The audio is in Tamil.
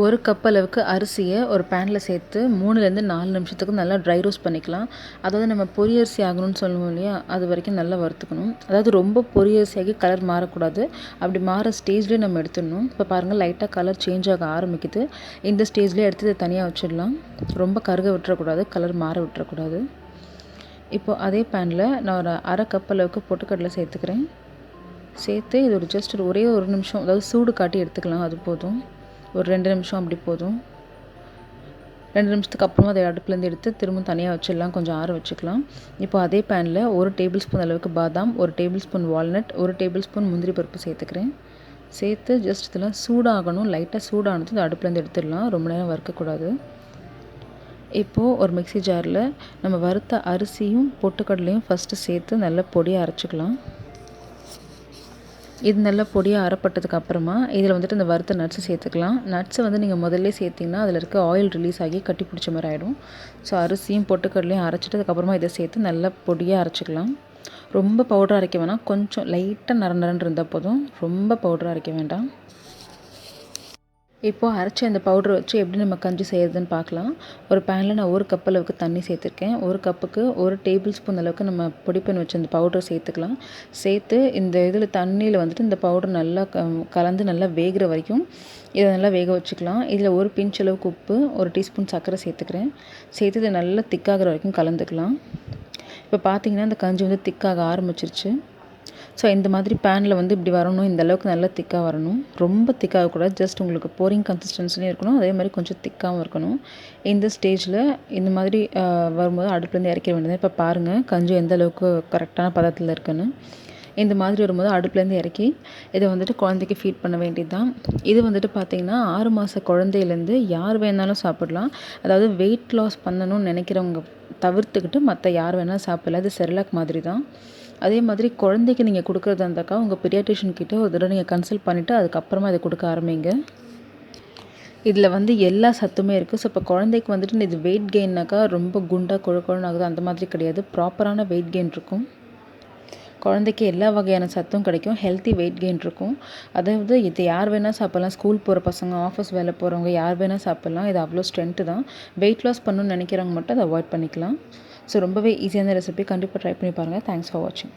ஒரு கப் அளவுக்கு அரிசியை ஒரு பேனில் சேர்த்து 3லேருந்து 4 நிமிஷத்துக்கு நல்லா ட்ரை ரோஸ்ட் பண்ணிக்கலாம். அதாவது நம்ம பொரி அரிசி ஆகணும்னு சொல்லுவோம் இல்லையா, அது வரைக்கும் நல்லா வறுத்துக்கணும். அதாவது ரொம்ப பொரி அரிசியாகி கலர் மாறக்கூடாது. அப்படி மாற ஸ்டேஜ்லேயே நம்ம எடுத்துடணும். இப்போ பாருங்கள், லைட்டாக கலர் சேஞ்ச் ஆக ஆரம்பிக்குது. இந்த ஸ்டேஜ்லேயே எடுத்து இதை தனியாக வச்சிடலாம். ரொம்ப கருக விட்டுறக்கூடாது, கலர் மாற விட்டுறக்கூடாது. இப்போது அதே பேனில் நான் ஒரு அரை கப் அளவுக்கு பொட்டுக்கடலை சேர்த்துக்கிறேன். சேர்த்து இது ஒரே ஒரு நிமிஷம், அதாவது சூடு காட்டி எடுத்துக்கலாம். அது போதும். ஒரு 2 நிமிஷம் அப்படி போதும். 2 நிமிஷத்துக்கு அப்புறமா அதை அடுப்புலேருந்து எடுத்து திரும்ப தனியாக வச்சிடலாம், கொஞ்சம் ஆற வச்சுக்கலாம். இப்போ அதே பேனில் 1 டேபிள் ஸ்பூன் அளவுக்கு பாதாம், 1 table spoon walnut, 1 table spoon முந்திரி பருப்பு சேர்த்துக்கிறேன். சேர்த்து ஜஸ்ட் இதெல்லாம் சூடாகணும். லைட்டாக சூடானது இந்த அடுப்புலேருந்து எடுத்துடலாம், ரொம்ப நேரம் வறுக்கக்கூடாது. இப்போது ஒரு மிக்ஸி ஜாரில் நம்ம வறுத்த அரிசியும் பொட்டுக்கடலையும் ஃபஸ்ட்டு சேர்த்து நல்லா பொடியாக அரைச்சிக்கலாம். இது நல்லா பொடியாக அரைப்பட்டதுக்கு அப்புறமா இதில் வந்துட்டு இந்த வறுத்த நட்ஸை சேர்த்துக்கலாம். நட்ஸை வந்து நீங்கள் முதல்ல சேர்த்திங்கன்னா அதில் இருக்க ஆயில் ரிலீஸ் ஆகி கட்டி பிடிச்ச மாதிரி ஆகிடும். ஸோ அரிசியும் பொட்டுக்கடலையும் அரைச்சிட்டு அதுக்கப்புறமா இதை சேர்த்து நல்லா பொடியாக அரைச்சிக்கலாம். ரொம்ப பவுடர் அரைக்க வேணாம், கொஞ்சம் லைட்டாக நரன்னு இருந்தால் போதும், ரொம்ப பவுடர் அரைக்க வேண்டாம். இப்போது அரைச்ச இந்த பவுடர் வச்சு எப்படி நம்ம கஞ்சி செய்கிறதுன்னு பார்க்கலாம். ஒரு பேனில் நான் 1 கப் அளவுக்கு தண்ணி சேர்த்துருக்கேன். 1 கப்புக்கு 1 டேபிள் ஸ்பூன் அளவுக்கு நம்ம பொடி பண்ணி வச்ச இந்த பவுடரை சேர்த்துக்கலாம். சேர்த்து இந்த இதில் தண்ணியில் வந்துட்டு இந்த பவுடர் நல்லா கலந்து நல்லா வேகிற வரைக்கும் இதை நல்லா வேக வச்சுக்கலாம். இதில் ஒரு பிஞ்ச் அளவுக்கு உப்பு, 1 டீஸ்பூன் சர்க்கரை சேர்த்துக்கிறேன். சேர்த்து இதை நல்லா திக்காகிற வரைக்கும் கலந்துக்கலாம். இப்போ பார்த்தீங்கன்னா இந்த கஞ்சி வந்து திக்காக ஆரம்பிச்சிருச்சு. ஸோ இந்த மாதிரி பேனில் வந்து இப்படி வரணும், இந்த அளவுக்கு நல்லா திக்காக வரணும். ரொம்ப திக்காகக்கூடாது, ஜஸ்ட் உங்களுக்கு போரிங் கன்சிஸ்டன்சிலையும் இருக்கணும், அதே மாதிரி கொஞ்சம் திக்காகவும் இருக்கணும். இந்த ஸ்டேஜில் இந்த மாதிரி வரும்போது அடுப்புலேருந்து இறக்கிற வேண்டியது. இப்போ பாருங்கள் கஞ்சி எந்த அளவுக்கு கரெக்டான பதத்தில் இருக்குன்னு. இந்த மாதிரி வரும்போது அடுப்புலேருந்து இறக்கி இதை வந்துட்டு குழந்தைக்கு ஃபீட் பண்ண வேண்டியது தான். இது வந்துட்டு பார்த்திங்கன்னா 6 மாத குழந்தையிலேருந்து யார் வேணாலும் சாப்பிடலாம். அதாவது வெயிட் லாஸ் பண்ணணும்னு நினைக்கிறவங்க தவிர்த்துக்கிட்டு மற்ற யார் வேணாலும் சாப்பிடலாம். இது செர்லாக் மாதிரி தான். அதே மாதிரி குழந்தைக்கு நீங்கள் கொடுக்குறதா இருந்தாக்கா உங்கள் பீடியாட்ரிஷியன் கிட்ட ஒரு தடவை நீங்கள் கன்சல்ட் பண்ணிவிட்டு அதுக்கப்புறமா இதை கொடுக்க ஆரம்பிங்க. இதில் வந்து எல்லா சத்துமே இருக்குது. ஸோ இப்போ குழந்தைக்கு வந்துட்டு இது வெயிட் கெயின்னாக்கா ரொம்ப குண்டாக கொழுன்னு ஆகுது அந்த மாதிரி கிடையாது. ப்ராப்பரான வெயிட் கெயின் இருக்கும். குழந்தைக்கு எல்லா வகையான சத்தும் கிடைக்கும். ஹெல்த்தி வெயிட் கெயின் இருக்கும். அதாவது இது யார் வேணால் சாப்பிட்லாம். ஸ்கூல் போகிற பசங்க, ஆஃபீஸ் வேலை போகிறவங்க யார் வேணால் சாப்பிட்லாம். இது அவ்வளோ ஸ்ட்ரென்த்து தான். வெயிட் லாஸ் பண்ணணும்னு நினைக்கிறவங்க மட்டும் அதை அவாய்ட் பண்ணிக்கலாம். ஸோ ரொம்பவே ஈஸியான ரெசிபி, கண்டிப்பாக ட்ரை பண்ணி பாருங்கள். தேங்க்ஸ் ஃபார் வாட்சிங்.